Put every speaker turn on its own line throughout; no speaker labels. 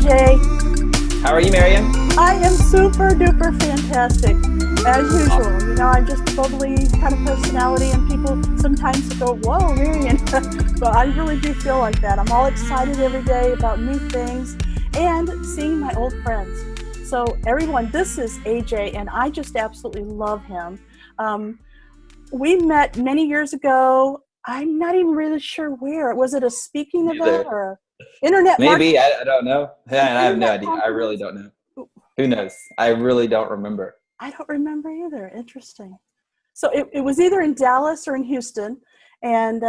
AJ.
How are you, Miriam?
I am super duper fantastic, as usual.
Awesome.
You know, I'm just a bubbly kind of personality, and people sometimes go, whoa, Miriam. But I really do feel like that. I'm all excited every day about new things and seeing my old friends. So everyone, this is AJ, and I just absolutely love him. We met many years ago. I'm not even really sure where. Was it a speaking event or a internet
Maybe.
marketing?
I don't know. Yeah, I have no
Internet
idea. I really
conference?
don't know. Who knows? I really don't remember.
I don't remember either. Interesting. So it was either in Dallas or in Houston, and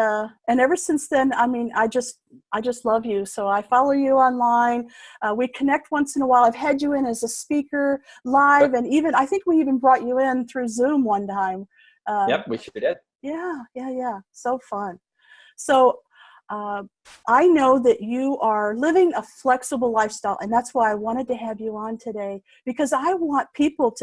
ever since then, I mean, I just love you. So I follow you online. We connect once in a while. I've had you in as a speaker live, and even I think we even brought you in through Zoom one time.
Yep, we sure did.
Yeah. So fun. So I know that you are living a flexible lifestyle, and that's why I wanted to have you on today, because I want people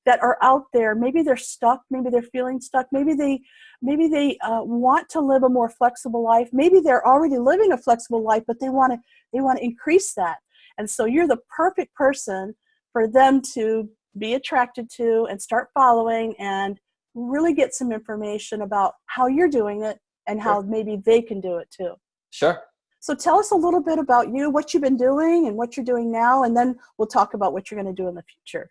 that are out there. Maybe they're stuck. Maybe they're feeling stuck. Maybe they want to live a more flexible life. Maybe they're already living a flexible life, but they want to increase that. And so you're the perfect person for them to be attracted to and start following and really get some information about how you're doing it and how maybe they can do it too.
Sure.
So tell us a little bit about you, what you've been doing and what you're doing now, and then we'll talk about what you're going to do in the future.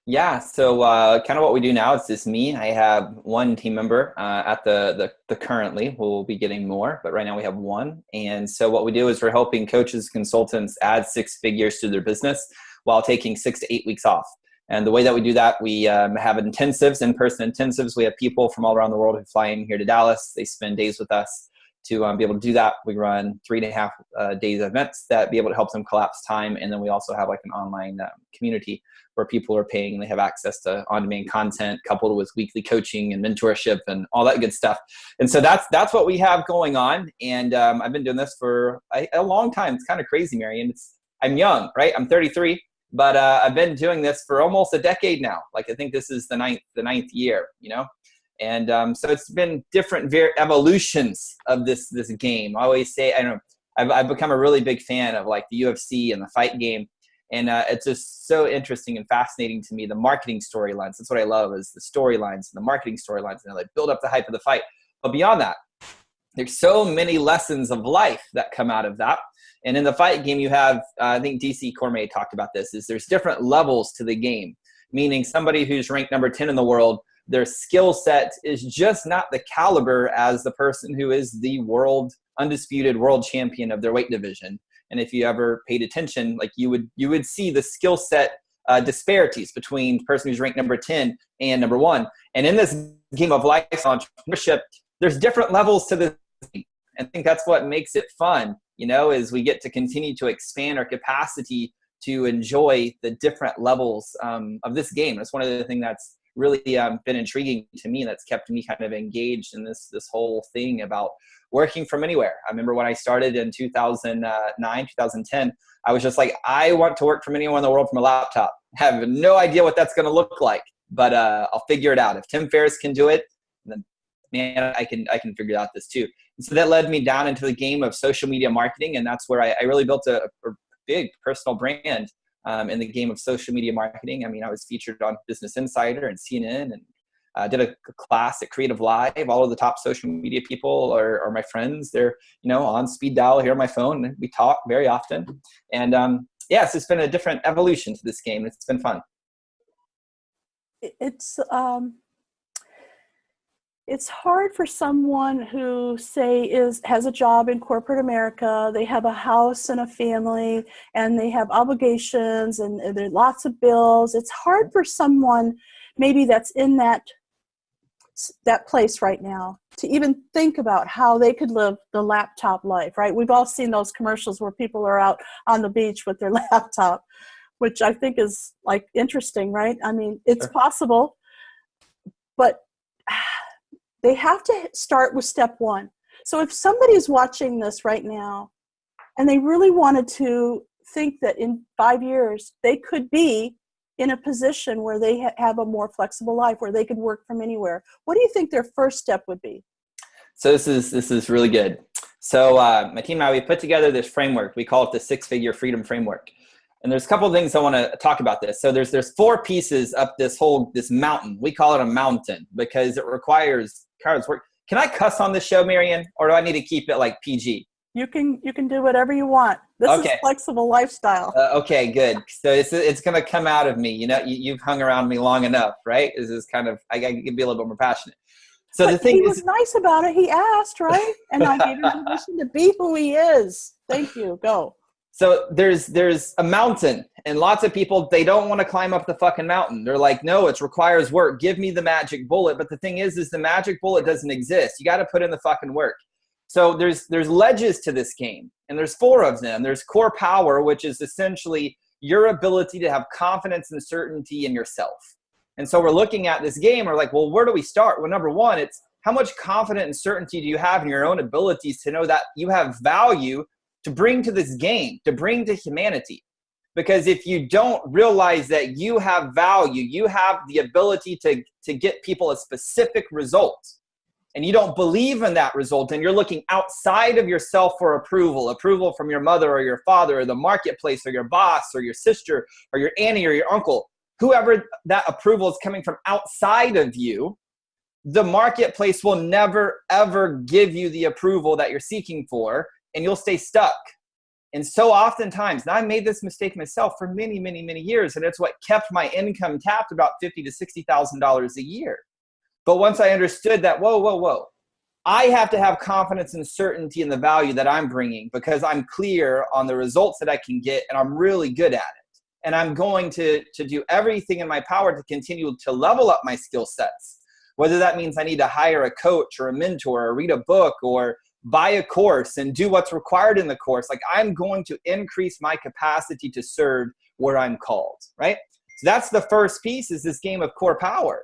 Yeah, so kind of what we do now is just me. I have one team member at the currently. We'll be getting more, but right now we have one. And so what we do is we're helping coaches, consultants add 6 figures to their business while taking 6 to 8 weeks off. And the way that we do that, we have intensives, in-person intensives. We have people from all around the world who fly in here to Dallas. They spend days with us to be able to do that. We run 3.5 days events that be able to help them collapse time. And then we also have like an online community where people are paying and they have access to on-demand content coupled with weekly coaching and mentorship and all that good stuff. And so that's what we have going on. And I've been doing this for a long time. It's kind of crazy, Marion. I'm young, right? I'm 33. But I've been doing this for almost a decade now. Like I think this is the ninth year, you know? And so it's been different evolutions of this game. I always say, I don't know, I've become a really big fan of like the UFC and the fight game. And it's just so interesting and fascinating to me, the marketing storylines. That's what I love, is the storylines and the marketing storylines. And they build up the hype of the fight. But beyond that, there's so many lessons of life that come out of that. And in the fight game, you have, I think DC Cormier talked about this, is there's different levels to the game, meaning somebody who's ranked number 10 in the world, their skill set is just not the caliber as the person who is the undisputed world champion of their weight division. And if you ever paid attention, like you would see the skill set disparities between the person who's ranked number 10 and number 1. And in this game of life entrepreneurship, there's different levels to the game. And I think that's what makes it fun. You know, is we get to continue to expand our capacity to enjoy the different levels of this game. That's one of the things that's really been intriguing to me. That's kept me kind of engaged in this whole thing about working from anywhere. I remember when I started in 2009, 2010, I was just like, I want to work from anywhere in the world from a laptop. I have no idea what that's going to look like, but I'll figure it out. If Tim Ferriss can do it, then man, I can figure out this too. And so that led me down into the game of social media marketing. And that's where I really built a big personal brand in the game of social media marketing. I mean, I was featured on Business Insider and CNN and did a class at Creative Live. All of the top social media people are my friends. They're, on speed dial here on my phone. And we talk very often. And so it's been a different evolution to this game. It's been fun.
It's hard for someone who, say, has a job in corporate America. They have a house and a family, and they have obligations, and there are lots of bills. It's hard for someone maybe that's in that place right now to even think about how they could live the laptop life, right? We've all seen those commercials where people are out on the beach with their laptop, which I think is like interesting, right? I mean, it's possible, but they have to start with step 1. So if somebody is watching this right now and they really wanted to think that in 5 years they could be in a position where they have a more flexible life, where they could work from anywhere, what do you think their first step would be?
So this is really good. So my team and I, we put together this framework. We call it the 6-figure freedom framework. And there's a couple of things I want to talk about this. So there's 4 pieces up this mountain. We call it a mountain because it requires cards work. Can I cuss on this show, Marian, or do I need to keep it like PG?
You can do whatever you want. This is flexible lifestyle.
Okay, good. So it's going to come out of me. You know, you've hung around me long enough, right? This is kind of, I can be a little bit more passionate. So
but
the thing
he was nice about it. He asked, right? And I gave him permission to be who he is. Thank you. Go.
So there's a mountain, and lots of people, they don't want to climb up the fucking mountain. They're like, no, it requires work. Give me the magic bullet. But the thing is the magic bullet doesn't exist. You got to put in the fucking work. So there's ledges to this game, and there's 4 of them. There's core power, which is essentially your ability to have confidence and certainty in yourself. And so we're looking at this game. We're like, well, where do we start? Well, number 1, it's how much confidence and certainty do you have in your own abilities to know that you have value to bring to this game, to bring to humanity. Because if you don't realize that you have value, you have the ability to get people a specific result, and you don't believe in that result, and you're looking outside of yourself for approval from your mother or your father or the marketplace or your boss or your sister or your auntie or your uncle, whoever that approval is coming from outside of you, the marketplace will never, ever give you the approval that you're seeking for, and you'll stay stuck. And so oftentimes, and I made this mistake myself for many, many, many years, and it's what kept my income tapped about $50,000 to $60,000 a year. But once I understood that, whoa, I have to have confidence and certainty in the value that I'm bringing because I'm clear on the results that I can get, and I'm really good at it. And I'm going to do everything in my power to continue to level up my skill sets. Whether that means I need to hire a coach or a mentor or read a book or buy a course and do what's required in the course. Like, I'm going to increase my capacity to serve where I'm called, right? So that's the first piece, is this game of core power.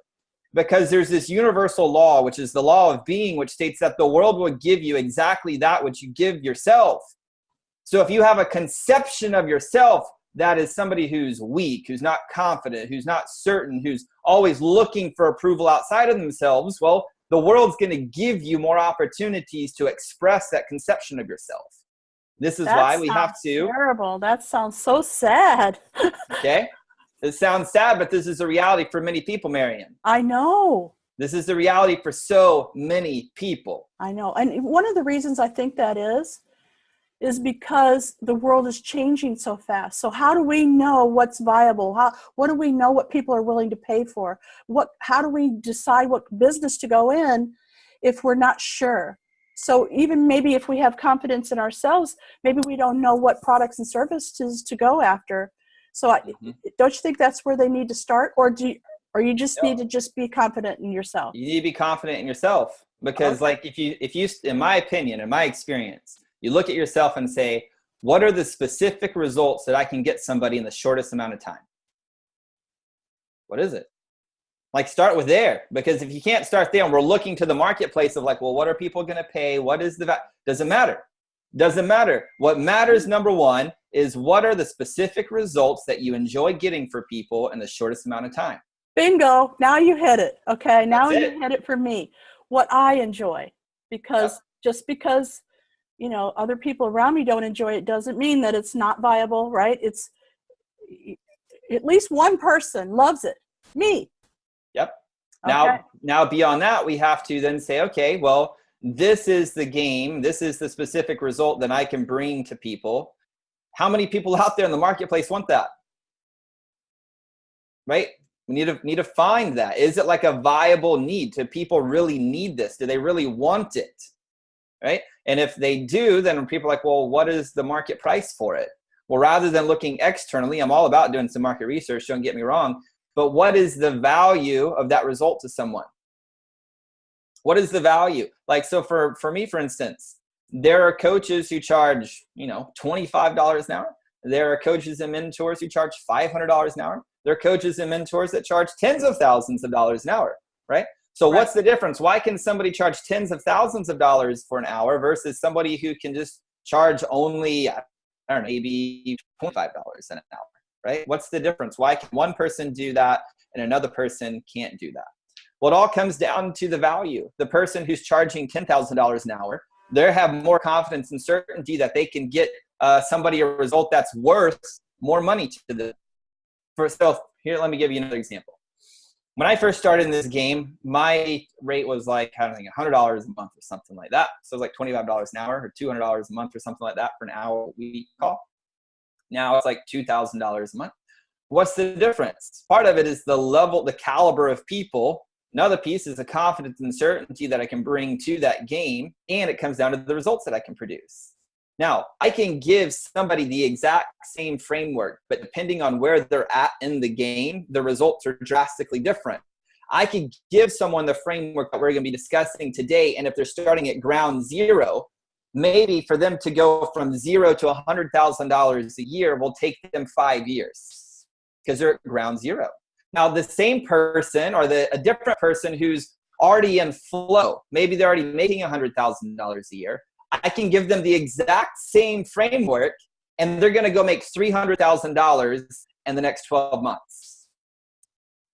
Because there's this universal law, which is the law of being, which states that the world will give you exactly that which you give yourself. So if you have a conception of yourself that is somebody who's weak, who's not confident, who's not certain, who's always looking for approval outside of themselves, well, the world's going to give you more opportunities to express that conception of yourself. This is why we have to.
Terrible. That sounds so sad.
Okay. It sounds sad, but this is a reality for many people, Marian.
I know.
This is the reality for so many people.
I know. And one of the reasons I think that is because the world is changing so fast. So how do we know what's viable? What do we know what people are willing to pay for? How do we decide what business to go in if we're not sure? So even maybe if we have confidence in ourselves, maybe we don't know what products and services to go after. So don't you think that's where they need to start? Or you just need to just be confident in yourself?
You need to be confident in yourself because like if you, in my opinion, in my experience, you look at yourself and say, what are the specific results that I can get somebody in the shortest amount of time? What is it? Like, start with there, because if you can't start there and we're looking to the marketplace of like, well, what are people going to pay? What is the value? Doesn't matter. Doesn't matter. What matters, number 1, is what are the specific results that you enjoy getting for people in the shortest amount of time?
Bingo. Now you hit it. Okay. Now you hit it for me. What I enjoy, because just because, other people around me don't enjoy it doesn't mean that it's not viable, right? It's at least one person loves it. Me.
Yep. Now beyond that, we have to then say, okay, well, this is the game. This is the specific result that I can bring to people. How many people out there in the marketplace want that? Right? We need to find that. Is it like a viable need? Do people really need this? Do they really want it? Right? And if they do, then people are like, well, what is the market price for it? Well, rather than looking externally, I'm all about doing some market research, don't get me wrong, but what is the value of that result to someone? What is the value? Like, so for me, for instance, there are coaches who charge, $25 an hour. There are coaches and mentors who charge $500 an hour. There are coaches and mentors that charge tens of thousands of dollars an hour, right? So what's the difference? Why can somebody charge tens of thousands of dollars for an hour versus somebody who can just charge only, I don't know, maybe $25 an hour, right? What's the difference? Why can one person do that and another person can't do that? Well, it all comes down to the value. The person who's charging $10,000 an hour They have more confidence and certainty that they can get somebody a result that's worth more money to them. So here, let me give you another example. When I first started in this game, my rate was like, I don't think, $100 a month or something like that. So it was like $25 an hour or $200 a month or something like that for an hour a week call. Now it's like $2,000 a month. What's the difference? Part of it is the level, the caliber of people. Another piece is the confidence and certainty that I can bring to that game. And it comes down to the results that I can produce. Now, I can give somebody the exact same framework, but depending on where they're at in the game, the results are drastically different. I can give someone the framework that we're going to be discussing today, and if they're starting at ground zero, maybe for them to go from zero to $100,000 a year will take them 5 years because they're at ground zero. Now, the same person or a different person who's already in flow, maybe they're already making $100,000 a year, I can give them the exact same framework, and they're going to go make $300,000 in the next 12 months,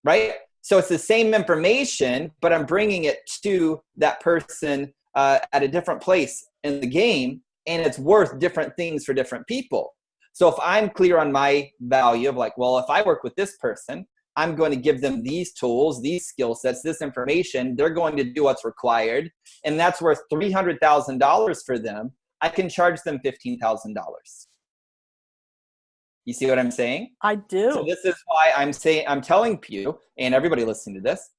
right? So it's the same information, but I'm bringing it to that person at a different place in the game, and it's worth different things for different people. So if I'm clear on my value of like, well, if I work with this person, I'm going to give them these tools, these skill sets, this information. They're going to do what's required. And that's worth $300,000 for them. I can charge them $15,000. You see what I'm saying?
I do.
So this is why I'm telling you, and everybody listening to this,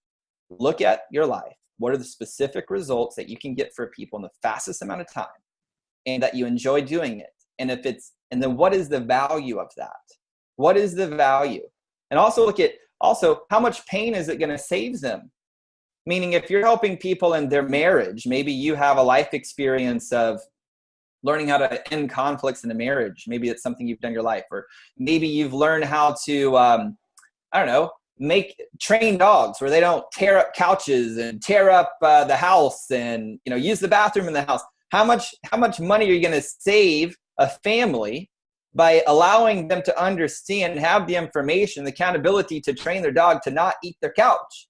look at your life. What are the specific results that you can get for people in the fastest amount of time and that you enjoy doing it? And then what is the value of that? What is the value? And also look at how much pain is it going to save them? Meaning if you're helping people in their marriage, maybe you have a life experience of learning how to end conflicts in a marriage. Maybe it's something you've done in your life, or maybe you've learned how to, train dogs where they don't tear up couches and tear up the house and, use the bathroom in the house. How much money are you going to save a family by allowing them to understand and have the information, the accountability to train their dog to not eat their couch?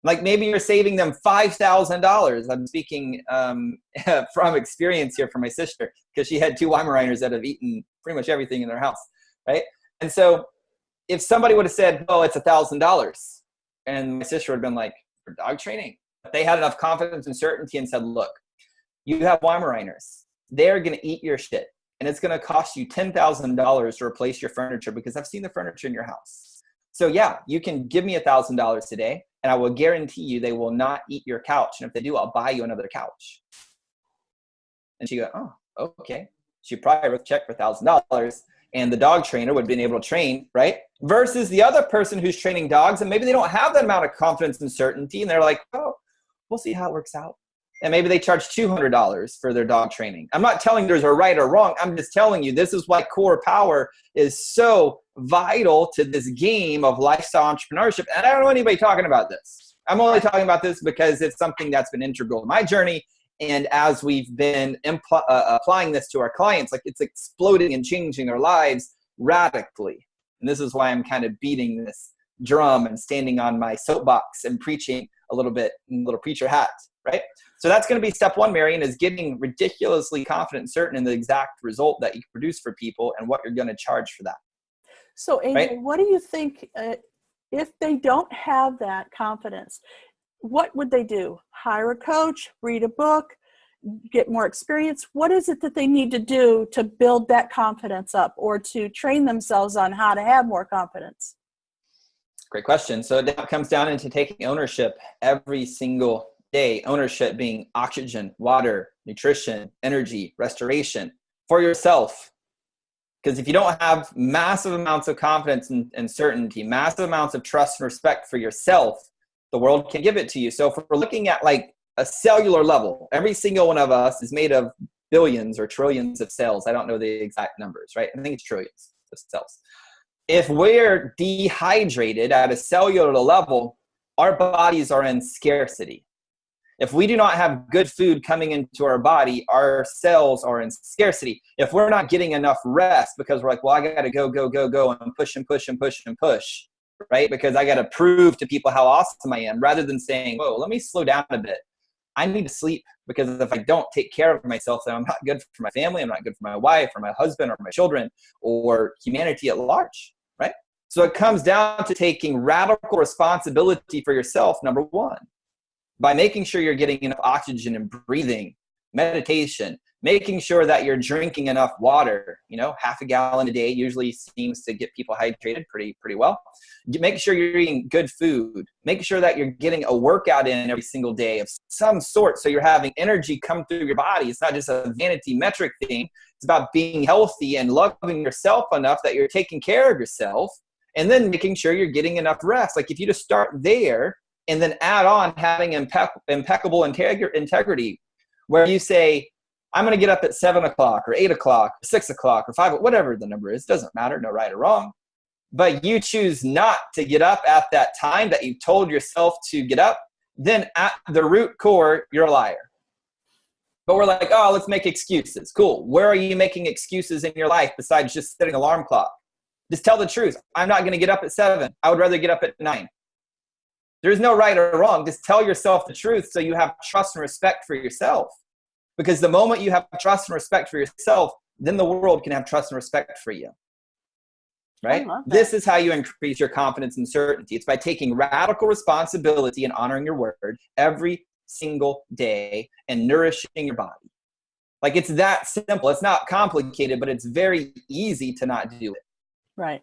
Like maybe you're saving them $5,000. I'm speaking from experience here for my sister, because she had 2 Weimaraners that have eaten pretty much everything in their house, right? And so if somebody would have said, well, it's $1,000, and my sister would have been like, for dog training. But they had enough confidence and certainty and said, look, you have Weimaraners. They're going to eat your shit. And it's going to cost you $10,000 to replace your furniture, because I've seen the furniture in your house. So yeah, you can give me $1,000 today, and I will guarantee you they will not eat your couch. And if they do, I'll buy you another couch. And she go, oh, okay. She probably wrote a check for $1,000, and the dog trainer would have been able to train, right? Versus the other person who's training dogs, and maybe they don't have that amount of confidence and certainty, and they're like, oh, we'll see how it works out. And maybe they charge $200 for their dog training. I'm not telling there's a right or wrong. I'm just telling you this is why core power is so vital to this game of lifestyle entrepreneurship. And I don't know anybody talking about this. I'm only talking about this because it's something that's been integral to my journey. And as we've been applying this to our clients, like it's exploding and changing their lives radically. And this is why I'm kind of beating this drum and standing on my soapbox and preaching a little bit in little preacher hat, right? So that's going to be step 1, Marion, is getting ridiculously confident and certain in the exact result that you can produce for people and what you're going to charge for that.
So, AJ,
right?
What do you think if they don't have that confidence? What would they do? Hire a coach, read a book, get more experience? What is it that they need to do to build that confidence up, or to train themselves on how to have more confidence?
Great question. So it comes down into taking ownership every single day. Ownership being oxygen, water, nutrition, energy, restoration for yourself. Because if you don't have massive amounts of confidence and certainty, massive amounts of trust and respect for yourself, the world can give it to you. So if we're looking at like a cellular level, every single one of us is made of billions or trillions of cells. I don't know the exact numbers, right? I think it's trillions of cells. If we're dehydrated at a cellular level, our bodies are in scarcity. If we do not have good food coming into our body, our cells are in scarcity. If we're not getting enough rest because we're like, well, I got to go, and push and push and push and push, right? Because I got to prove to people how awesome I am, rather than saying, whoa, let me slow down a bit. I need to sleep, because if I don't take care of myself, then I'm not good for my family. I'm not good for my wife or my husband or my children or humanity at large, right? So it comes down to taking radical responsibility for yourself, number one, by making sure you're getting enough oxygen and breathing, meditation, making sure that you're drinking enough water. Half a gallon a day usually seems to get people hydrated pretty well. Make sure you're eating good food. Make sure that you're getting a workout in every single day of some sort, so you're having energy come through your body. It's not just a vanity metric thing. It's about being healthy and loving yourself enough that you're taking care of yourself, and then making sure you're getting enough rest. Like, if you just start there and then add on having impeccable integrity, where you say, I'm going to get up at 7 o'clock or 8 o'clock or 6 o'clock or 5, whatever the number is, doesn't matter, no right or wrong. But you choose not to get up at that time that you told yourself to get up, then at the root core, you're a liar. But we're like, oh, let's make excuses. Cool. Where are you making excuses in your life besides just setting an alarm clock? Just tell the truth. I'm not going to get up at 7. I would rather get up at 9. There's no right or wrong. Just tell yourself the truth so you have trust and respect for yourself. Because the moment you have trust and respect for yourself, then the world can have trust and respect for you. Right? This is how you increase your confidence and certainty. It's by taking radical responsibility and honoring your word every single day and nourishing your body. Like, it's that simple. It's not complicated, but it's very easy to not do it.
Right.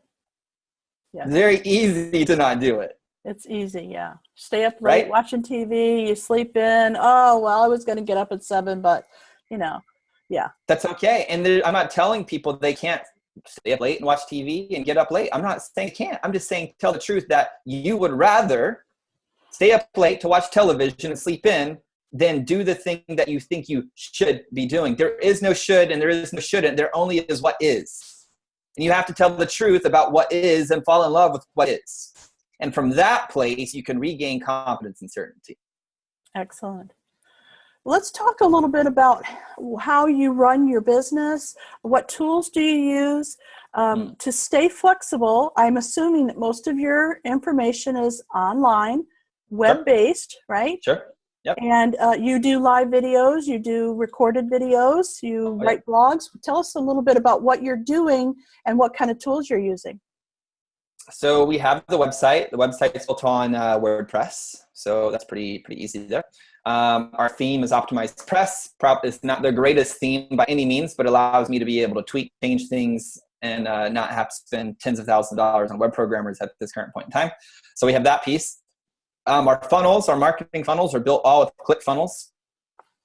Yeah.
Very easy to not do it.
It's easy, yeah. Stay up late watching TV, you sleep in. Oh, well, I was going to get up at 7, but, yeah. That's
okay. And I'm not telling people they can't stay up late and watch TV and get up late. I'm not saying they can't. I'm just saying, tell the truth that you would rather stay up late to watch television and sleep in than do the thing that you think you should be doing. There is no should and there is no shouldn't. There only is what is. And you have to tell the truth about what is and fall in love with what is. And from that place, you can regain confidence and certainty.
Excellent. Let's talk a little bit about how you run your business. What tools do you use to stay flexible? I'm assuming that most of your information is online, web-based, right?
Sure. Yep.
And you do live videos, you do recorded videos, you write blogs. Tell us a little bit about what you're doing and what kind of tools you're using.
So we have the website. The website is built on WordPress, so that's pretty easy there. Our theme is Optimized Press. It's not the greatest theme by any means, but allows me to be able to tweak, change things, and not have to spend tens of thousands of dollars on web programmers at this current point in time. So we have that piece. Our funnels, our marketing funnels, are built all with ClickFunnels.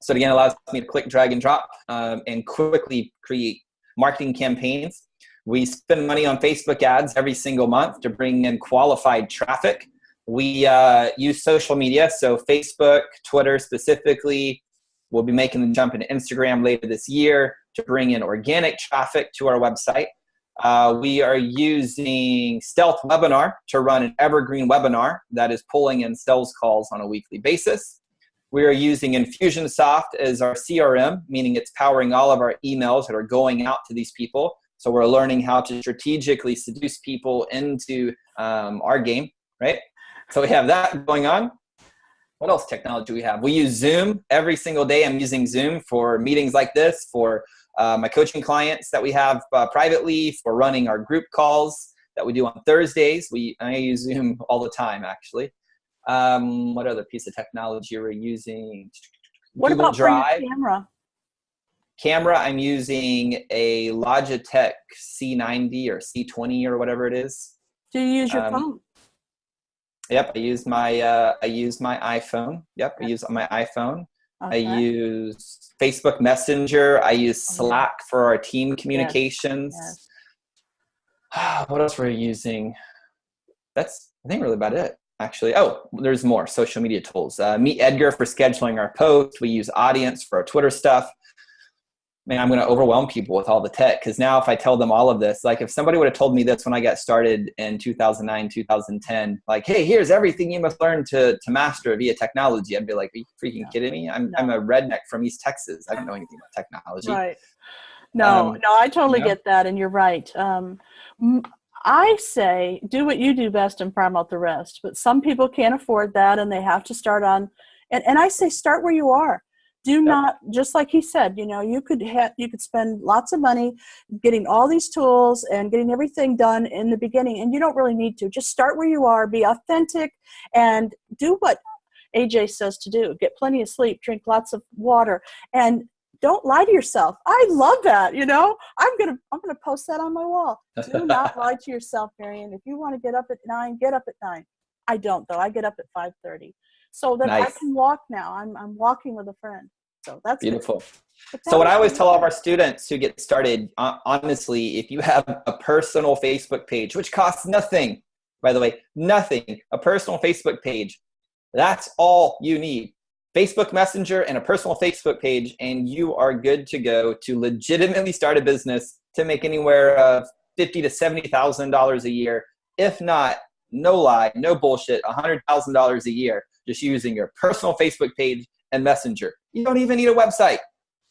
So again, it allows me to click, drag, and drop and quickly create marketing campaigns. We spend money on Facebook ads every single month to bring in qualified traffic. We use social media, so Facebook, Twitter specifically. We'll be making the jump into Instagram later this year to bring in organic traffic to our website. We are using Stealth Webinar to run an evergreen webinar that is pulling in sales calls on a weekly basis. We are using Infusionsoft as our CRM, meaning it's powering all of our emails that are going out to these people. So we're learning how to strategically seduce people into our game, right? So we have that going on. What else technology do we have? We use Zoom every single day. I'm using Zoom for meetings like this, for my coaching clients that we have privately, for running our group calls that we do on Thursdays. I use Zoom all the time, actually. What other piece of technology we're using?
What
Google
about
Drive.
For your camera?
Camera, I'm using a Logitech C90 or C20 or whatever it is.
Do you use your phone?
Yep, I use my iPhone. Yep, I use my iPhone. Okay. I use Facebook Messenger. I use Slack for our team communications. Yes. What else were we using? That's, I think, really about it, actually. Oh, there's more social media tools. Meet Edgar for scheduling our posts. We use Audience for our Twitter stuff. Man, I'm going to overwhelm people with all the tech, because now if I tell them all of this, like if somebody would have told me this when I got started in 2009, 2010, like, hey, here's everything you must learn to master via technology, I'd be like, are you freaking kidding me? I'm a redneck from East Texas. I don't know anything about technology.
Right. No, I totally get that. And you're right. I say, do what you do best and farm out the rest. But some people can't afford that, and they have to start on And I say, start where you are. Do not, just like he said, you could spend lots of money getting all these tools and getting everything done in the beginning, and you don't really need to. Just start where you are, be authentic, and do what AJ says to do. Get plenty of sleep, drink lots of water, and don't lie to yourself. I love that. I'm gonna post that on my wall. Do not lie to yourself, Marion. If you want to get up at 9, get up at 9. I don't, though. I get up at 5:30 so that I can walk now. I'm walking with a friend. So that's
beautiful. So what I always tell all of our students who get started, honestly, if you have a personal Facebook page, which costs nothing, by the way, nothing, a personal Facebook page, that's all you need. Facebook Messenger and a personal Facebook page, and you are good to go to legitimately start a business to make anywhere of $50,000 to $70,000 a year. If not, no lie, no bullshit, $100,000 a year just using your personal Facebook page and Messenger. You don't even need a website.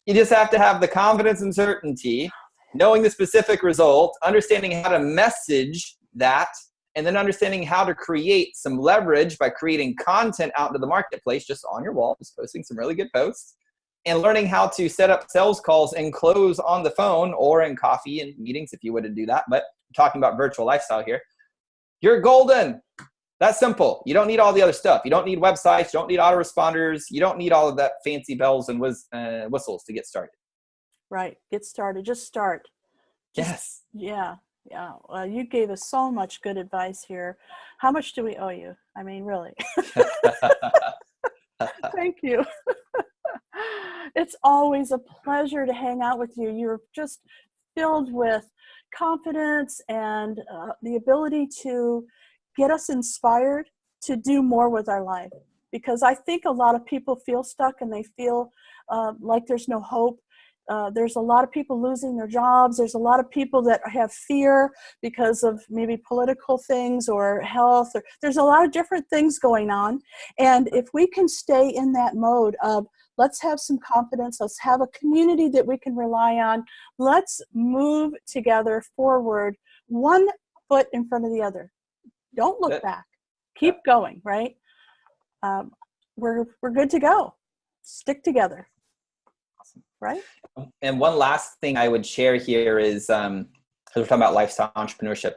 You just have to have the confidence and certainty, knowing the specific result, understanding how to message that, and then understanding how to create some leverage by creating content out into the marketplace, just on your wall, just posting some really good posts, and learning how to set up sales calls and close on the phone or in coffee and meetings if you wouldn't do that. But I'm talking about virtual lifestyle here. You're golden. That's simple. You don't need all the other stuff. You don't need websites. You don't need autoresponders. You don't need all of that fancy bells and whistles to get started.
Right. Get started. Just start.
Yes.
Yeah. Yeah. Well, you gave us so much good advice here. How much do we owe you? I mean, really. Thank you. It's always a pleasure to hang out with you. You're just filled with confidence and the ability to get us inspired to do more with our life. Because I think a lot of people feel stuck and they feel like there's no hope. There's a lot of people losing their jobs. There's a lot of people that have fear because of maybe political things or health. Or there's a lot of different things going on. And if we can stay in that mode of let's have some confidence, let's have a community that we can rely on, let's move together forward, one foot in front of the other. Don't look back. Keep going, right? We're good to go. Stick together. Right?
And one last thing I would share here is, because we're talking about lifestyle entrepreneurship.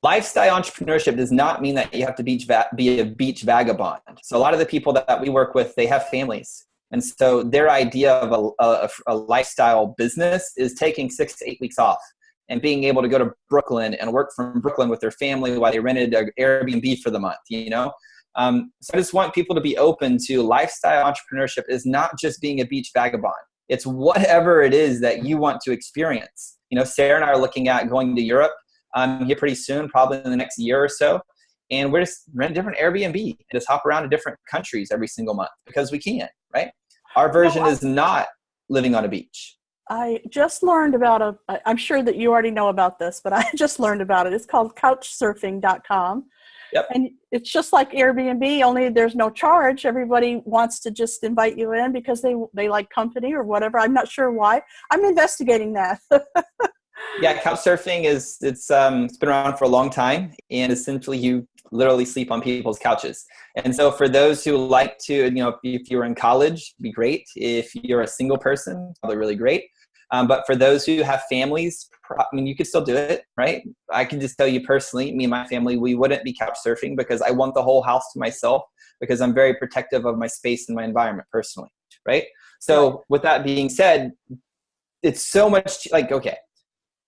Lifestyle entrepreneurship does not mean that you have to be a beach vagabond. So a lot of the people that we work with, they have families. And so their idea of a lifestyle business is taking 6 to 8 weeks off and being able to go to Brooklyn and work from Brooklyn with their family while they rented an Airbnb for the month, So I just want people to be open to lifestyle entrepreneurship is not just being a beach vagabond. It's whatever it is that you want to experience. Sarah and I are looking at going to Europe here pretty soon, probably in the next year or so. And we're just rent different Airbnb and just hop around to different countries every single month because we can, right? Our version is not living on a beach.
I just learned about I'm sure that you already know about this, but I just learned about it. It's called couchsurfing.com.
Yep.
And it's just like Airbnb, only there's no charge. Everybody wants to just invite you in because they like company or whatever. I'm not sure why. I'm investigating that.
Yeah, couchsurfing it's been around for a long time, and essentially you literally sleep on people's couches. And so for those who like to, if you're in college, be great. If you're a single person, probably really great. But for those who have families, you could still do it, right? I can just tell you personally, me and my family, we wouldn't be couch surfing because I want the whole house to myself because I'm very protective of my space and my environment personally, right? So with that being said, it's so much okay,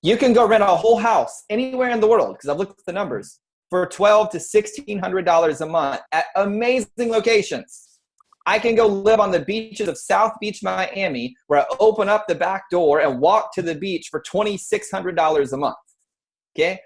you can go rent a whole house anywhere in the world because I've looked at the numbers for $1,200 to $1,600 a month at amazing locations. I can go live on the beaches of South Beach, Miami, where I open up the back door and walk to the beach for $2,600 a month. Okay?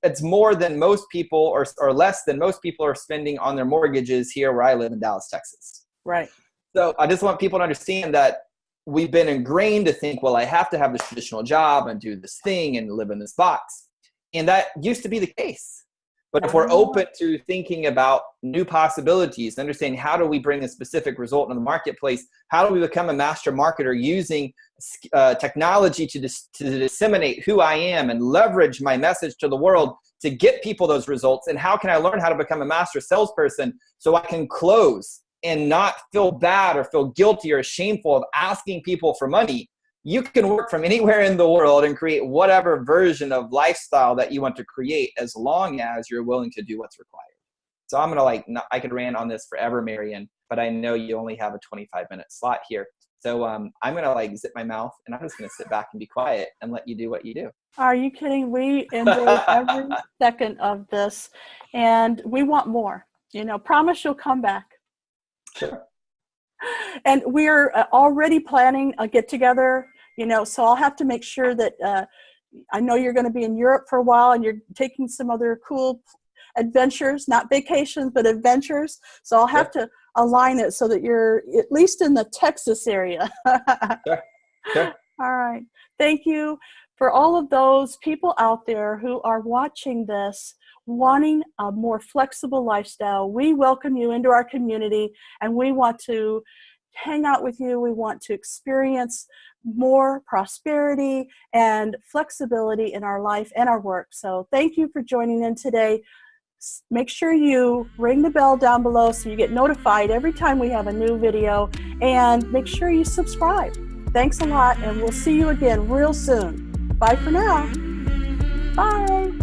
It's more than most people or less than most people are spending on their mortgages here where I live in Dallas, Texas.
Right.
So I just want people to understand that we've been ingrained to think, well, I have to have this traditional job and do this thing and live in this box. And that used to be the case. But if we're open to thinking about new possibilities, understanding how do we bring a specific result in the marketplace, how do we become a master marketer using technology to disseminate who I am and leverage my message to the world to get people those results, and how can I learn how to become a master salesperson so I can close and not feel bad or feel guilty or shameful of asking people for money, you can work from anywhere in the world and create whatever version of lifestyle that you want to create, as long as you're willing to do what's required. So I'm going to I could rant on this forever, Marian, but I know you only have a 25-minute slot here. So I'm going to zip my mouth, and I'm just going to sit back and be quiet and let you do what you do.
Are you kidding? We enjoyed every second of this, and we want more. Promise you'll come back.
Sure.
And we're already planning a get-together, so I'll have to make sure that I know you're going to be in Europe for a while, and you're taking some other cool adventures, not vacations, but adventures. So I'll have to align it so that you're at least in the Texas area.
Sure.
All right. Thank you for all of those people out there who are watching this, wanting a more flexible lifestyle. We welcome you into our community, and we want to hang out with you. We want to experience more prosperity and flexibility in our life and our work. So thank you for joining in today. Make sure you ring the bell down below so you get notified every time we have a new video, and make sure you subscribe. Thanks a lot, and we'll see you again real soon. Bye for now. Bye.